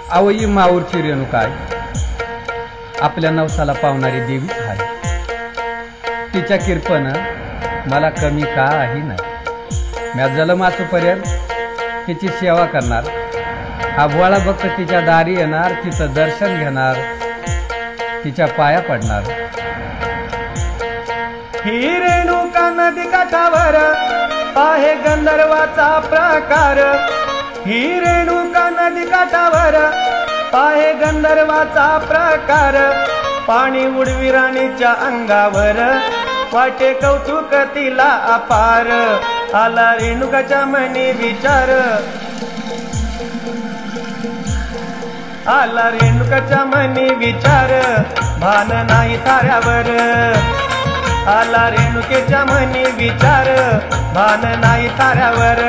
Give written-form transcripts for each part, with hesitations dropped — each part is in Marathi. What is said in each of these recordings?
आवई माऊरची रेणुका आहे, आपल्या नवसाला पावणारी देवीच आहे. तिच्या किरपण मला कमी काही नाही. म्या जलमासूपर्यंत तिची सेवा करणार. हा भोळा भक्त तिच्या दारी येणार, तिचं दर्शन घेणार, तिच्या पाया पडणार. ही रेणुका नदी काठावर आहे गंधर्वाचा प्रकार. ही रेणुका नदी काठावर आहे गंधर्वाचा प्रकार. पाणी उडवी राणीच्या अंगावर, वाटे कौतुक तिला अपार. आला रेणुकाच्या मनी विचार, आला रेणुकाच्या मनी विचार. भान नाही ताऱ्यावर, आला रेणुकेच्या मनी विचार. भान नाही ताऱ्यावर.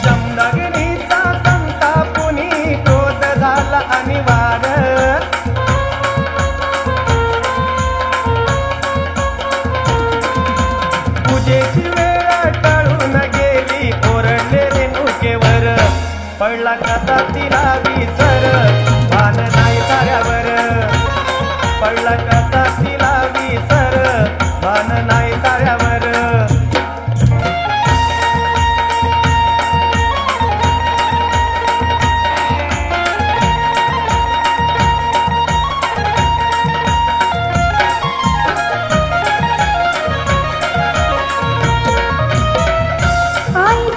जमदग्नीचा संतापुनी क्रोध झाला अनिवार. पूजेची वेळ टळून गेली, ओरडले रेणुकेवर. पडला कसा तिला विसर, भान नाही ताऱ्यावर. पडला कसा तिला विसर, भान नाही ताऱ्यावर.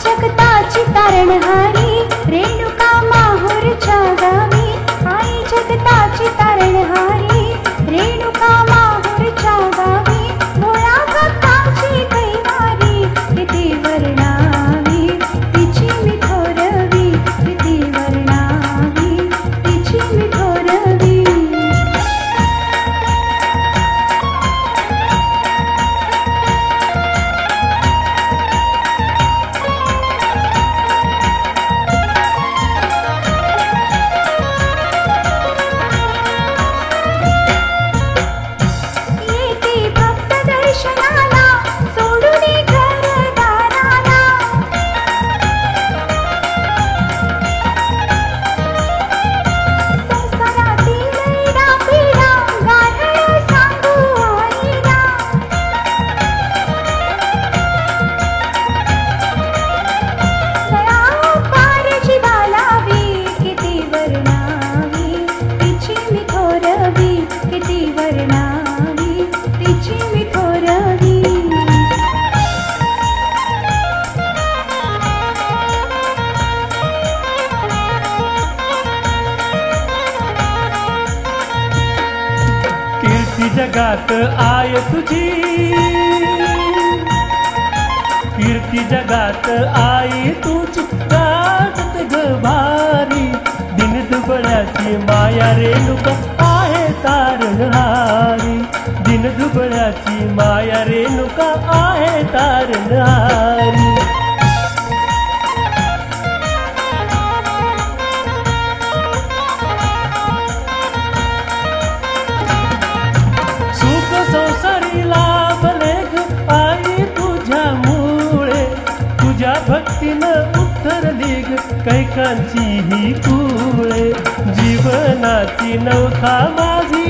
जगताची तारणहारी रेणुका माहूरच्या गावी. आई जगताची तारणहारी रेणुका माहूरच्या गावी. भोळा भक्ताची कैवारी किती वर्णावी, तिची मी थोरवी. किती वर्णावी, तिची मी थोरवी. कीर्ती जगात आय तुझी, कीर्ती जगात आई तुझी. गाजत ग भारी दिन दुबळ्याची माया रेणुका आहे तारणहारी. दिन दुबळ्याची माया रेणुका आहे तारणहारी. सुख संसारी लाभले ग आई तुझ्यामुळे. तुझ्या भक्तीनं उतरली ग कैकांची ही कुळे. जीवनाची नौका माझी,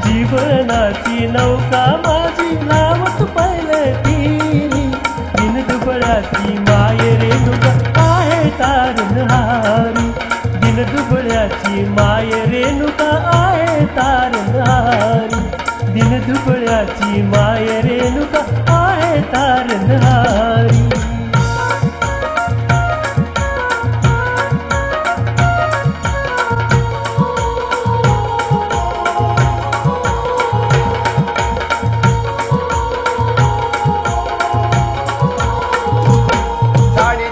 जीवनाची नौका माझी लावत पहिले तिरी. दिन दुबळ्याची माय रेणुका आहे तारणहारी. दिन दुबळ्याची माय रेणुका आहे तारणहारी. दिन दुबळ्याची माय रेणुका आहे तारणहारी. साडी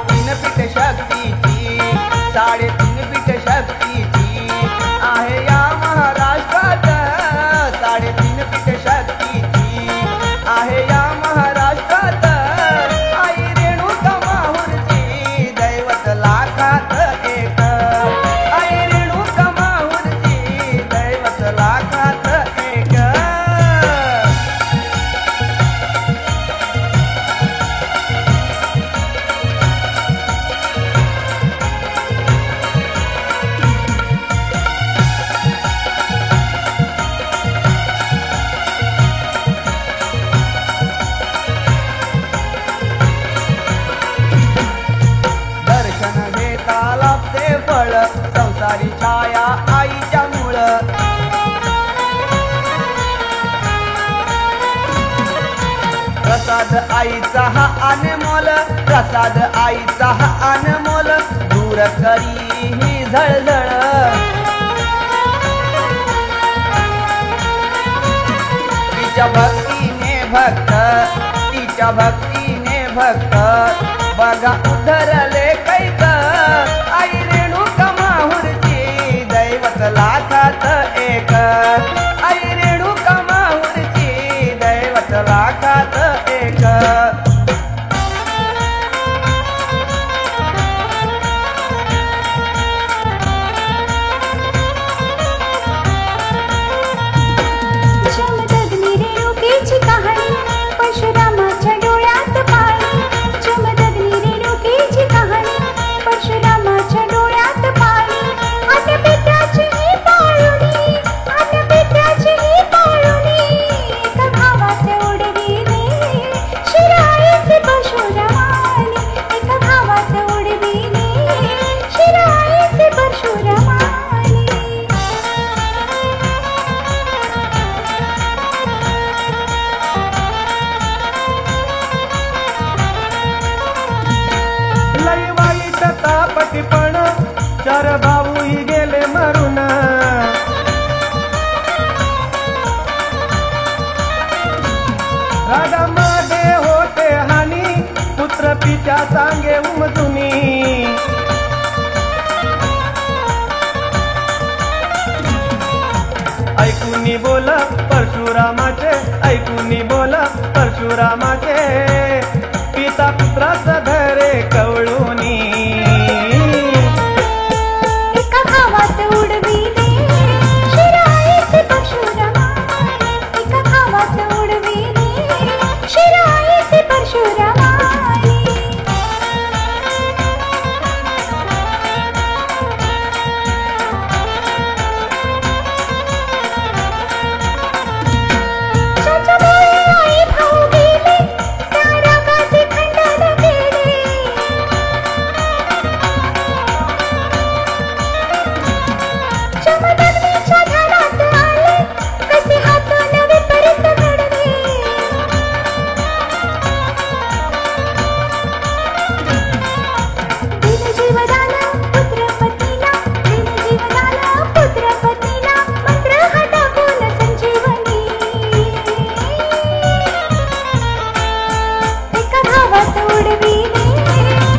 पापचे फळ संसारी छाया आईच्या मूळ प्रसाद आईचा हा अनमोल प्रसाद आईचा हा अनमोल दूर करी ही झळझळ तिच्या भक्तीने भक्त तिच्या भक्तीने भक्त बघा उधरले कैक आई रेणुका माहुरची दैवत लाखात एक आई रेणुका माहुरची दैवत लाखात एक चमदग्नी रेणुकेची कहाणी परशुरामाच्या डोळ्यात पाणी चमदग्नी रेणुकेची कहाणी परशुरामाच्या डोळ्यात पाणी अनपित्याची ही पाळुणी अनपित्याची ही पाळुणी एका भावात उडविले शिराळीचे परशुरामाने एका भावात उडविले शिराळीचे परशुरामाने लई वाईट तापटीपण चार भाऊही गेले मरून रागामध्ये होते हानी पुत्र पित्या सांगे उमजुनी ऐकूनी बोल परशुरामाचे ऐकूनी बोल परशुरामाचे पिता पुत्रास धरे कवळूनी एका भावात उडविले शिराळीचे परशुरामाने एका भावात उडविले शिराळीचे परशुरामाने त्याच्यामुळे आई भाऊ गेले त्या रागाचे खंडन केले चमदग्नीच्या ध्यानात आले कसे हातून विपरीत घडले दिन जीवदान पुत्र पतीला दिन जीवदान पुत्र पतीला मंत्र हा टाकून संजीवनी एका भावात उडविले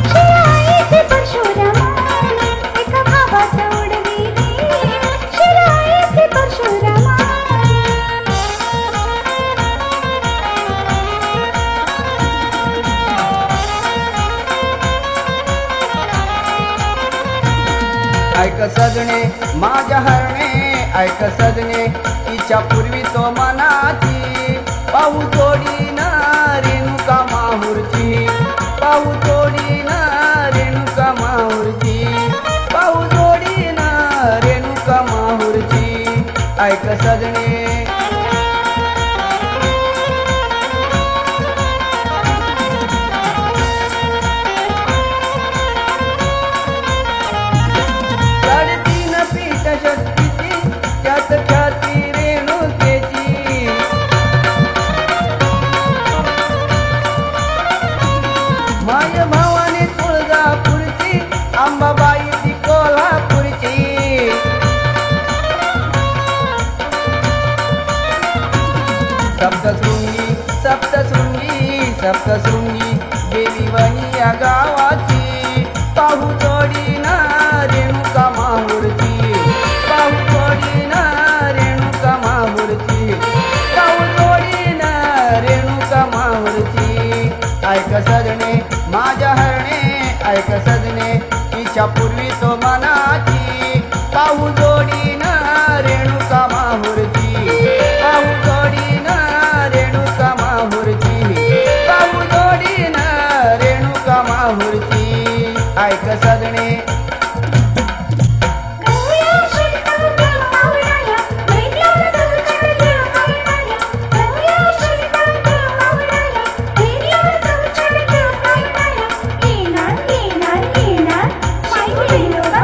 शिराळीचे परशुरामाने एका भावात उडविले शिराळीचे परशुरामाने ऐक सजणे माझ्या हरणे ऐक सजणे तिच्या पूर्वी तो मनाची पाहू जोडी ना रेणुका माहुरची पाहू जोडी ना रेणुका माहुरची पाहू जोडी ना रेणुका माहुरची ऐक सजणे साडेतीन पीठ शक्तीची त्यात ख्याती रेणुकेची माय भावानी तुळजापूरची अंबाबाईची कोल्हापूरची सप्तशृंगी सप्तशृंगी सप्तशृंगी देवी वनी या गावाची पाहू जोडी ना रेणुका माहुरची पाहू जोडी ना रेणुका माहुरची पाहू जोडी ना रेणुका माहुरची ऐक सजणे माझ्या हरणे ऐक सजणे तिच्या पूर्वी तो मनाची पाहू जोडी ना रेणुका माहुरची पाहू जोडी ना रेणुका माहुरची पाहू जोडी ना रेणुका माहुरची ऐक सजणे गौया शंकर मावळाया वेड्याला संकट देव मावळाया गौया शंकर मावळाया वेड्याला संकट देव मावळाया येणार येणार येणार माई रेणुका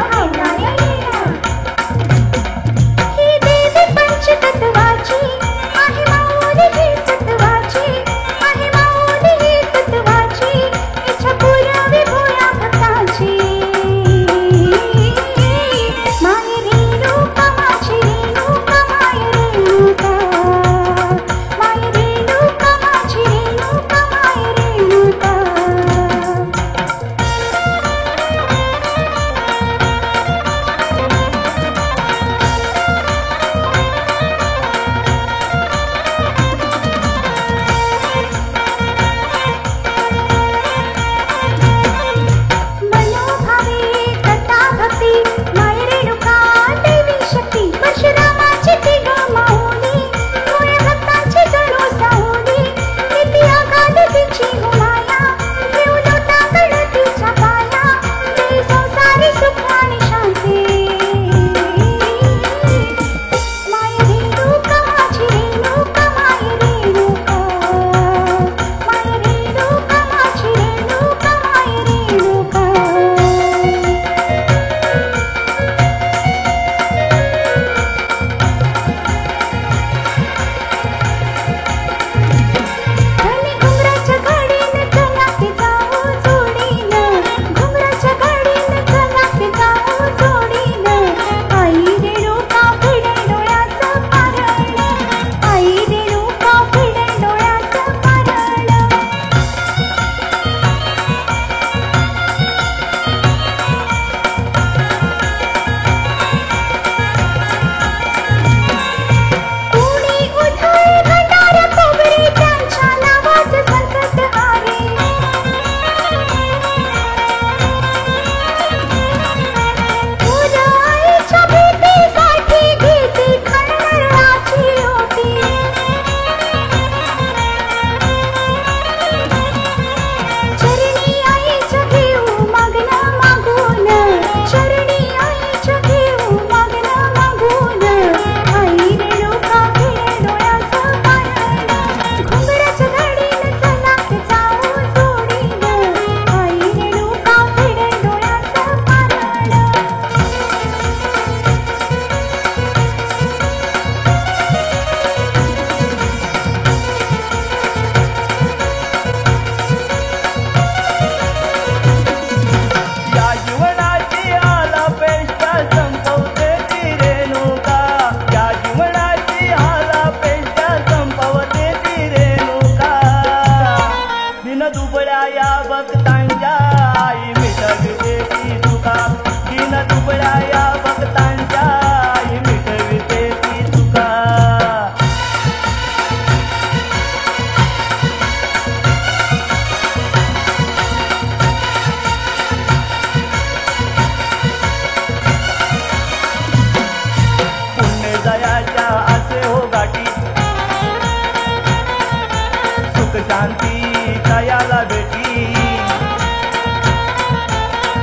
शांती तयाला भेटी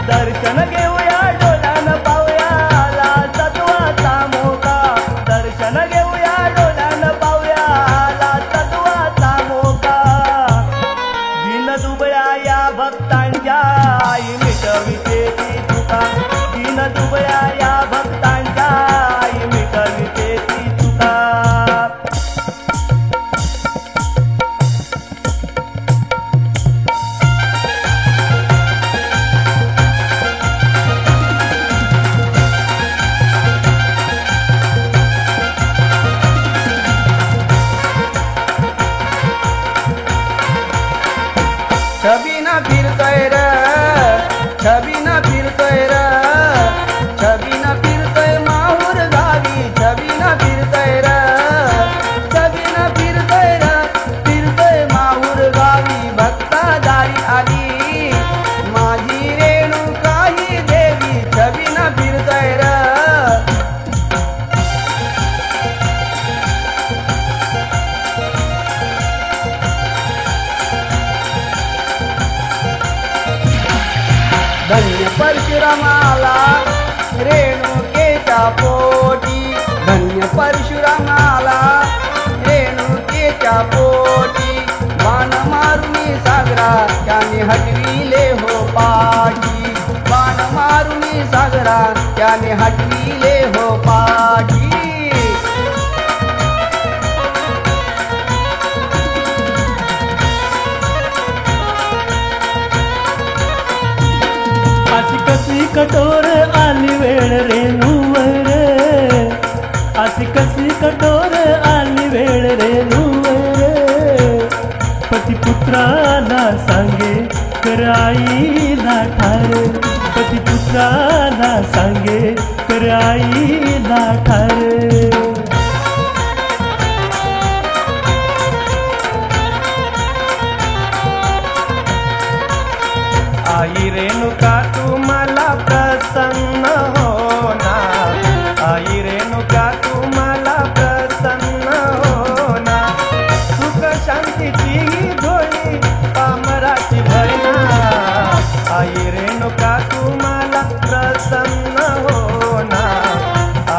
दर्शन घेऊया डोळ्यानं पाहूया आला तत्वाचा मोका दर्शन घेऊया डोळ्यानं पाहूया आला तत्वाचा मोका दिन दुबळ्या या भक्तांच्या आई मिटविते ती चुका दिन दुबळ्या या भक्तांच्या आई मिटविते ती चुका छबीना फिरतोय र छबीना फिरतोय र छबीना फिरतोय माहूर गावी छबीना फिरतोय र छबीना फिरतोय र फिरतोय माहूर गावी भक्ता दारी आली माझी रेणुका ही देवी छबीना फिरतोय र धन्य परशुरामाला रेणुकेच्या पोटी धन्य परशुरामाला रेणुकेच्या पोटी बाण मारुनी सागरा त्याने हटविले हो पाठी बाण मारुनी सागरा त्याने हटविले हो पाठी अशी कशी कठोर आली वेळ रेणूवर अशी कशी कठोर आली वेळ रेणूवर पतिपुत्राला सांगे कर आईला ठार पतिपुत्राला सांगे कर आईला ठार आई रेणुका तुम्हाला प्रसन्न होना आई रेणुका तुम्हाला प्रसन्न होना सुख शांतीची धोळी पामराची भरणा आई रेणुका तुम्हाला प्रसन्न होना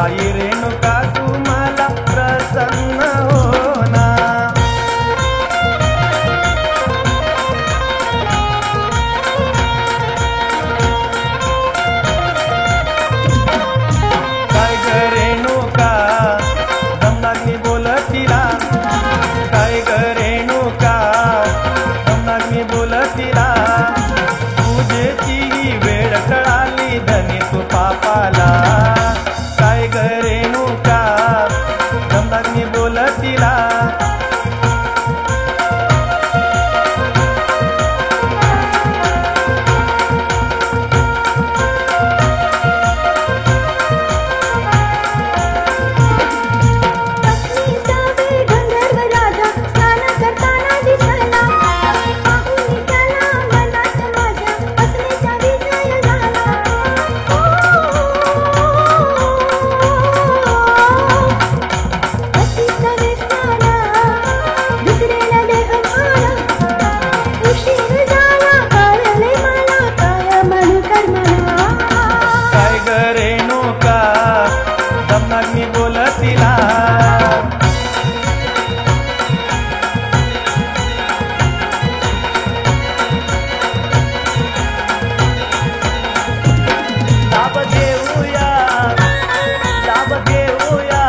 आई रेणुका तुम्हाला प्रसन्न होना काय ग रेणुका मी बोलतीला पूजेची वेळ टळाली धनी तू पापाला काय ग रेणुका मी बोलतीला मी बोलतीला दाब देऊया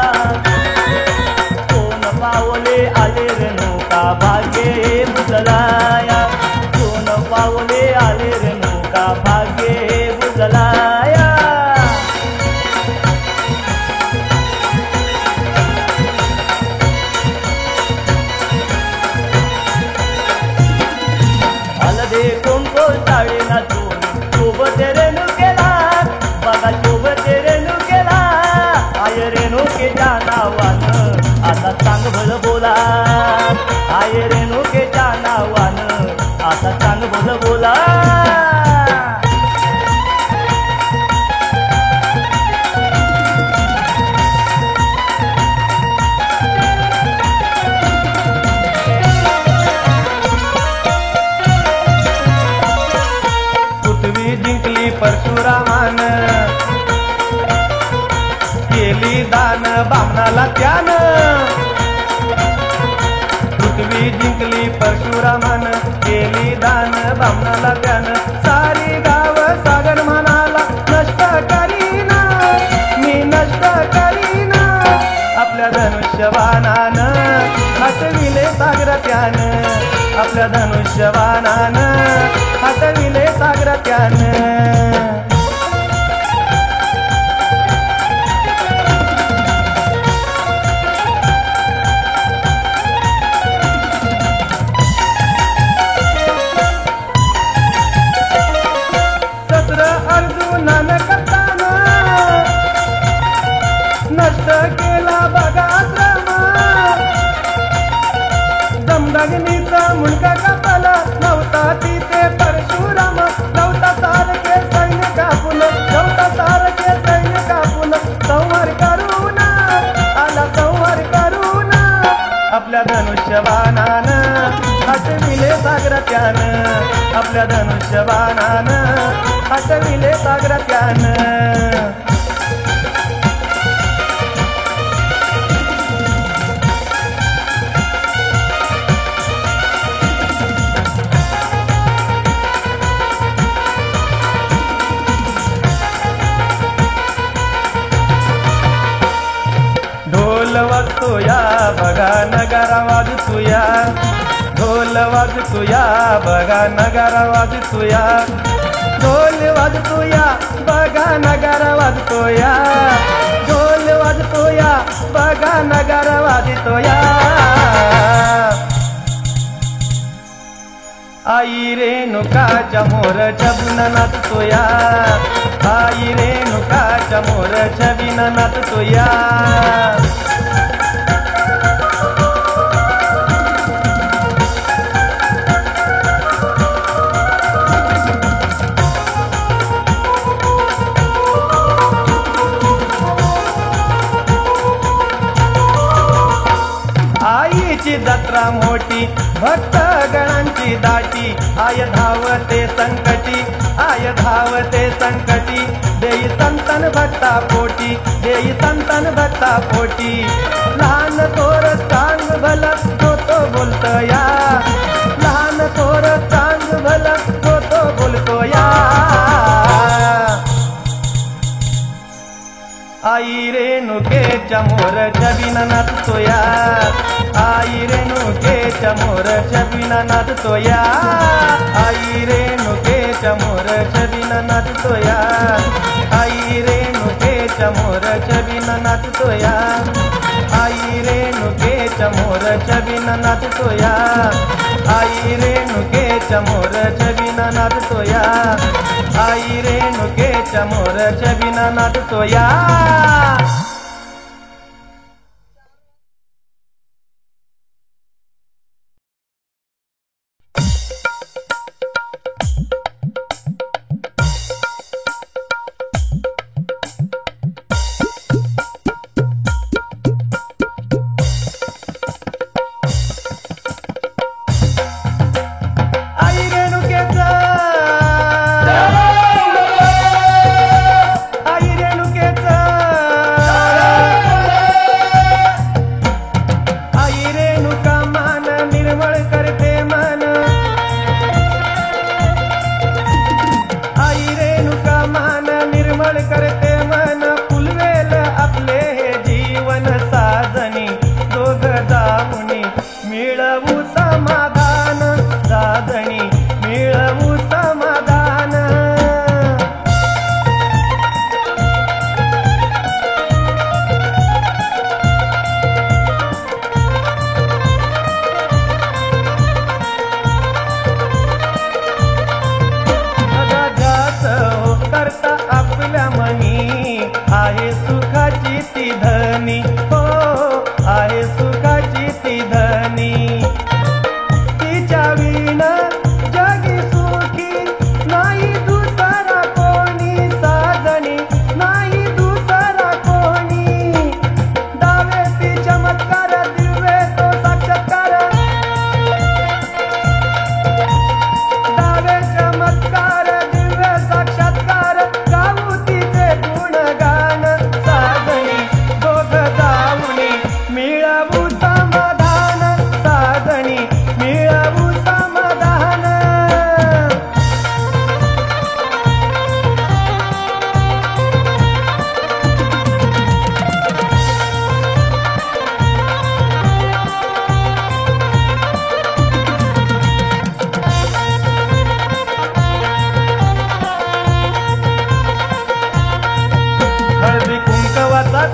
कोण पावले आले रेणुका भाग्ये बुजलाया कोण पावले आले रेणुका भाग्ये बुजलाया कोणको साडे नाचून सोबत रेणू केला बघा सोबत रेणू केला आय रेणुकेच्या नावानं आता सांग भल बोला आय रेणुकेच्या नावानं आता सांग भल बोला परशुरामान केली दान बामणाला त्यानं पृथ्वी जिंकली परशुरामान केली दान बामणाला त्यानं सारी गाव सागर म्हणाला नष्ट करीना मी नष्ट करीना आपल्या धनुष्यबाणानं हटविले सागर त्यानं आपल्या धनुष्यबाणानं हटविले सागर त्यानं अर्जुनानं करताना नष्ट केला बघा आश्रम दमदगनीचा मुंडका कापला नव्हता तिथे परशुराम नव्हता सारखे सैन्य कापून नव्हता सारखे सैन्य कापून संहार करून आला संहार करून आपल्या धनुष्यबाणानं हटविले सागर त्यानं आपल्या धनुष्यबाणानं हटविले सागर त्यानं ढोल वाजतोया बघा नगारा वाजतोया ढोल वाजतोया बघा नगारा वाजतोया ढोल वाजतोया बघा नगारा वाजतोया ढोल वाजतोया बघा नगारा वाजतोया आई रेणुकाच्या मोरच्या बिना नाचतोया आई रेणुकाच्या मोरच्या बिना नाचतोया आईची जत्रा मोठी भक्त गणांची दाटी आय धावते संकटी आय धावते संकटी देई संतन भक्ता पोटी देई संतन भक्ता पोटी लहान थोर सांग भल तो बोलतो या लहान थोर सांग भल तो बोलतो या आई रेणुकेच्या मोरच्या बिना नाचतोया आई रेणुकेच्या मोरच्या बिना नाचतोया आई रेणुकेच्या मोरच्या बिना नाचतोया आई रेणुकेच्या मोरच्या बिना नाचतोया आई रेणुकेच्या मोरच्या बिना नाचतोया आई रेणुकेच्या मोरच्या बिना नाचतोया आई रेणुकेच्या मोरच्या बिना नाचतोया आई रेणुकेचं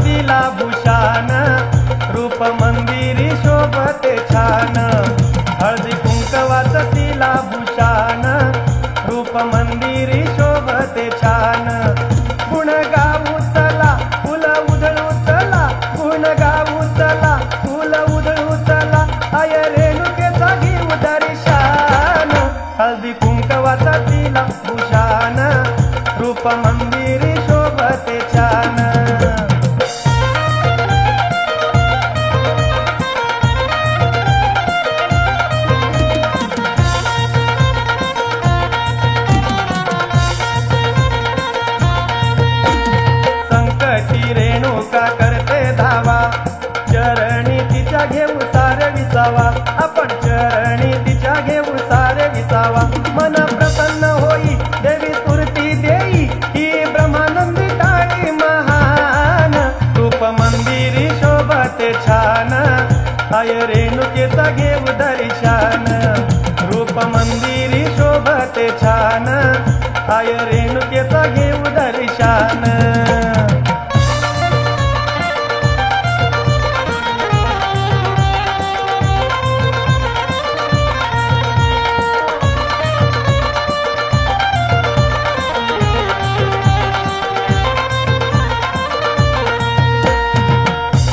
तिला भूषान रूप मंदिरी शोभते छान हळदी कुंकवाच तिला भूषान रूप मंदिरी शोभते छान गुण गाऊ चला फुल उधळू चला गुण गाऊ चला फुल उधळू चला आय रेणुकेचा घेऊ दर्शन हळदी कुंकवाचा तिला भूषान रूप मंदिरी शोभते छान संकटी रेणुका करते धावा चरणी तिच्या घेऊ सारे विसावा आपण चरणी तिच्या घेऊ सारे विसावा मन प्रसन्न होई देवी स्फूर्ती देई ही ब्रह्मानंदी टाळी महान रूप मंदिरी शोभते छान आय रेणुकेचा घेऊ दर्शन रूप मंदिरी शोभते छान आय रेणुकेचा घेऊ दर्शन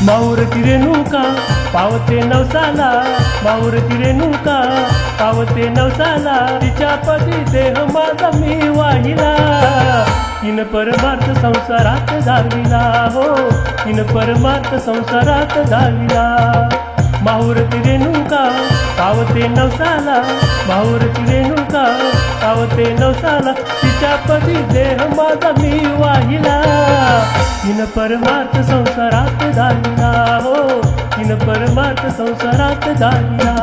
माऊरती रेणुका पावते नवसाला माऊरती रेणुका पावते नवसाला तिच्या पदी देह माझा मी वाहिला तीन परमार्थ संसारात झाविला हो तीन परमार्थ संसारात झाविला माऊरती रेणुका पावते नवसाला माऊरती रेणुका पावते नवसाला तिच्या पदी देह माझा मी वाहिला तीन परमार्थ संसारात झाला हो तीन परमार्थ संसारात झाला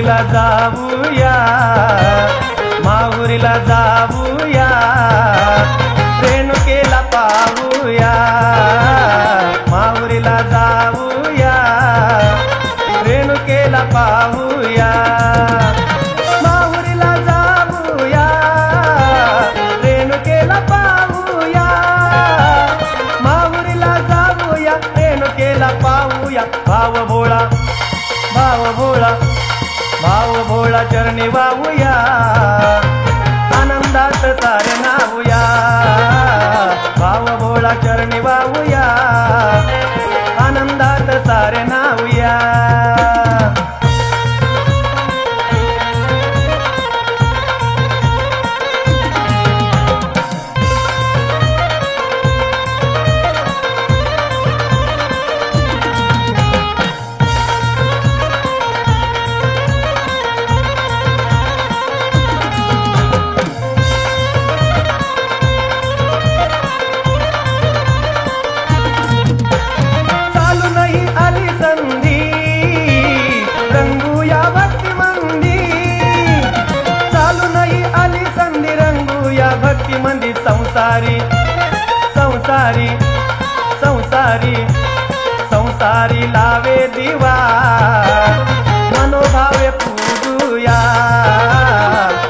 माहुरीला जाऊया, माहुरीला जाऊया, रेणुकेला पाहूया, माहुरीला जाऊया, रेणुकेला पाहूया, माहुरीला जाऊया, रेणुकेला पाहूया, माहुरीला जाऊया, रेणुकेला पाहूया. भाव भोळा, भाव भोळा, भाव भोळा चरणी वाहूया, आनंदात सारे नाहूया, भाव भोळा चरणी वाहूया, आनंदात सारे नाहूया. चालू नाही आली संधी, रंगूया भक्ती मंदी, चालू नाही आली संधी, रंगूया भक्ती मंदी. संसारी संसारी संसारी संसारी लावे दिवा, मनोभावे पूजूया,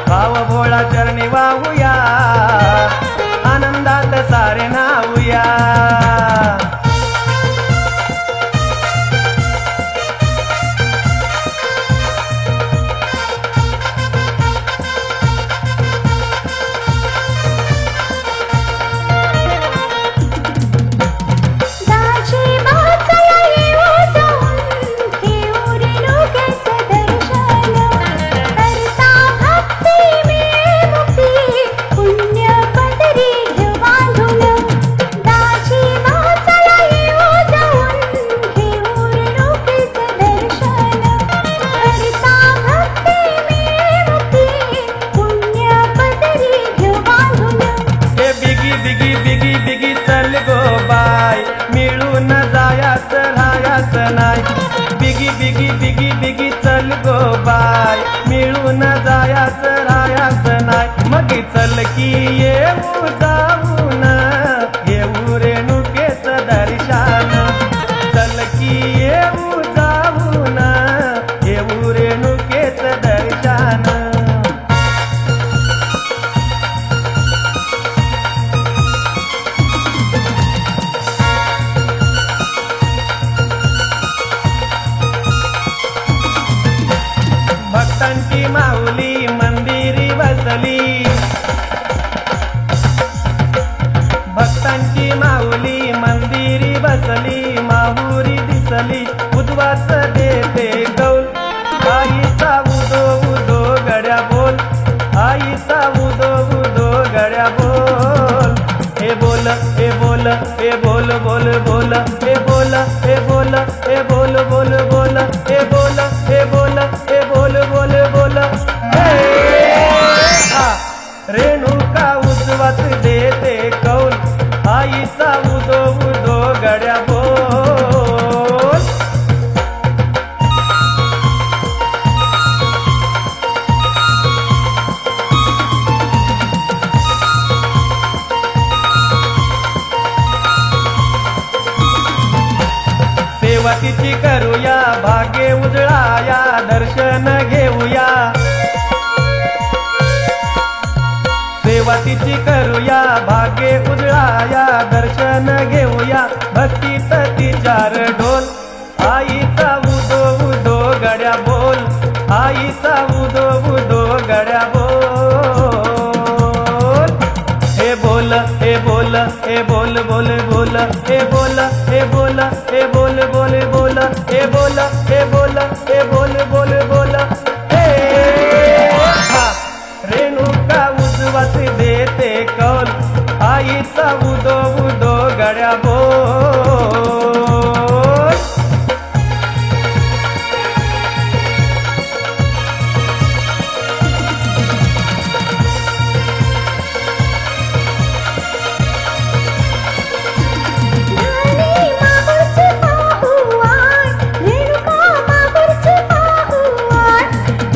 भाव भोळा चरणी वाहूया, आनंदात सारे नाहूया. दाजी वाचाया येऊ जाऊन, घेऊ रेणुकेचे दर्शन, करता भक्ती मिळे मुक्ती, पुण्य पदरी घेऊ बांधून. दाजी वाचाया येऊ जाऊन, घेऊ रेणुकेचे दर्शन, करता भक्ती मिळे मुक्ती, पुण्य पदरी घेऊ बांधून. हे बिगी बिगी बिगी बिगी चल गो बाय, मिळून जायाच राहायाच नाही. बिगी बिगी बिगी बिगी चल गो बाय, मिळून जायाच राहायाच नाही. मग चल की येऊ जाऊन, घेऊ रेणुकेच दर्शन, चल की येऊ जाऊन, घेऊ रेणुकेच दर्शन. भक्तांची माऊली मंदिरी बसली, भक्तांची माऊली मंदिरी बसली, माहुरी दिसली उद्वास देते कौल. आईचा उदो उदो गड्या बोल, आईचा उदो उदो गड्या बोल. हे बोल, हे बोल, हे बोल बोल बोल, हे बोल, हे बोल, हे बोल बोल बोल, हे बोल, हे बोल, हे बोल बोल बोल. रेणुका उद्वास देते कौल, आईचा उदो उदो गड्या बोल. सेवा तिची करूया, भाग्य उजळाया, दर्शन घेऊया, सेवा तिची करूया, भाग्य उजळाया, दर्शन घेऊया, भक्तीत तिचार ढोल. आईचा उदो उदो गड्या बोल, आईचा उदो उदो गड्या बोल. हे बोल, हे बोल, हे बोल बोल बोल, हे बोल, हे बोल, हे बोल बोल बोल, हे बोल, हे बोल, हे बोल बोल बोल. रेणुका उद्वास देते कौल, आईचा उदो उदो गड्या बोल. रेणुका माहुरची पाहुवाट,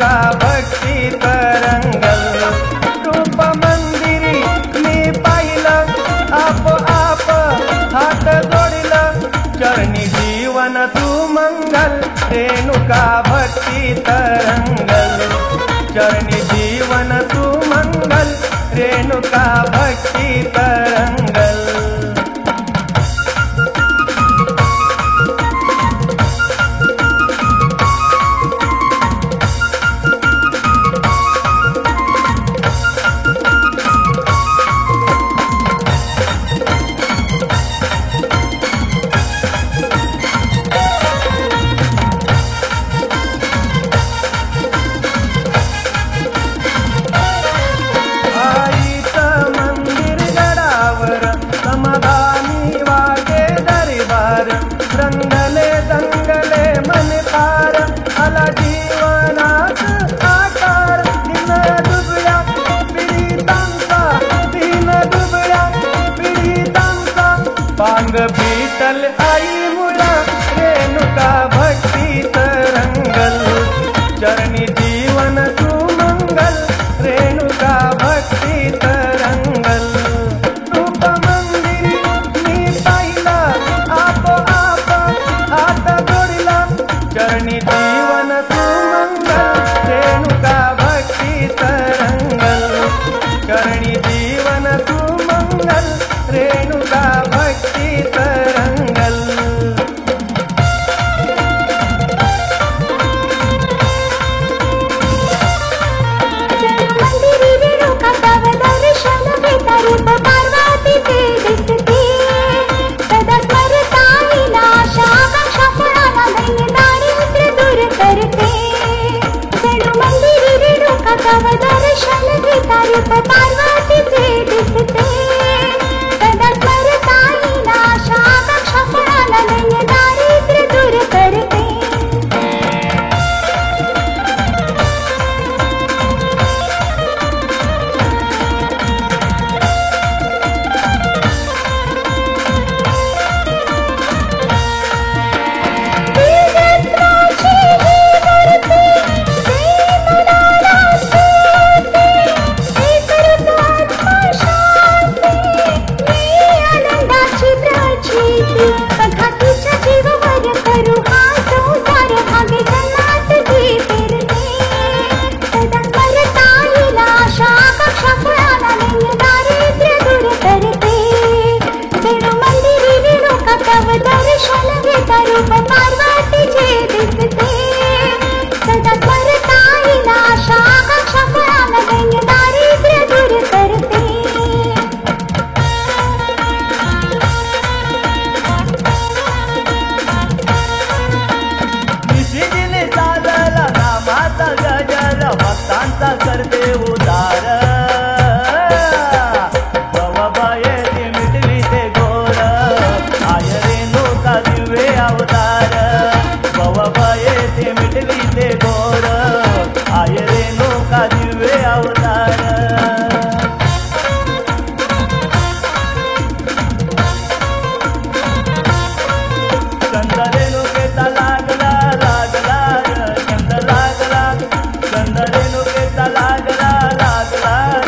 रेणुका भक्ती तरंगल. रूप मंदिरी मी पाहिलं, आपोआप हात जोडिलं, चरणी जीवन तू मंगल. रेणुका भक्ती तरंगल, चरणी जीवन तू मंगल. रेणुका भक्ती तरंगल. रंगले दंगले मन पार, आला जीवनात आकार. दिन दुबळ्या पीडितांचा, दिन दुबळ्या पीडितांचा, पांग पितल आई मुळा. रेणुका भक्ती तरंगल, चरणी जीवन तू मंगल. रेणुका भक्ती तरंगल. रूप मंदिरी मी पाहिलं, आपोआप हात जोडिला, चरणी जीवन तू मंगल. रेणुका भक्ती तरंगल, चरणी जीवन तू मंगल. रेणुका भक्ती तरंगल. मंदिरी रेणुका तव दर्शन घेता, रूप पार्वतीचे दिसते. सदा स्मरताई नाशा आकांक्षा फळाला, दैन्य दारिद्र्य दूर करते. जणू मंदिरी रेणुका तव दर्शन घेता, रूप पार्वतीचे दिसते. सदा स्मरताई नाशा आकांक्षा फळाला, दैन्य दारिद्र्य दूर करते. रूप पार्वतीचे दिसते. सदा स्मरताई नाशा आकांक्षा फळाला, दैन्य दारिद्र्य दूर करते. निशिदिनी चालला नामाचा गजर, भक्तांचा करते उदार. भवभये ती मिटली ते घोर, आय रेणुका दिव्य अवतार. भवभये ती मिटली ते घोर, आय रेणुका दिव्य अवतार. चंद रेणुकेचा लागला लागला ग, चंद लागला. चंद रेणुकेचा लागला लागला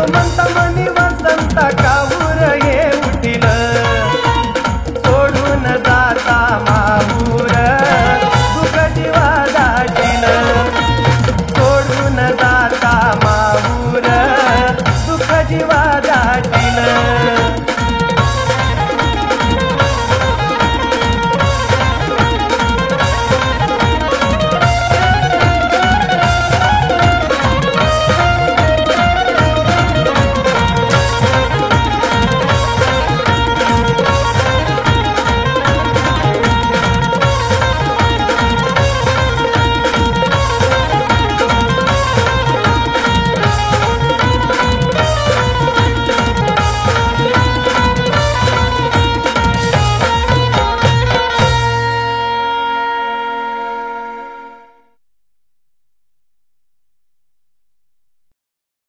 हनुमंत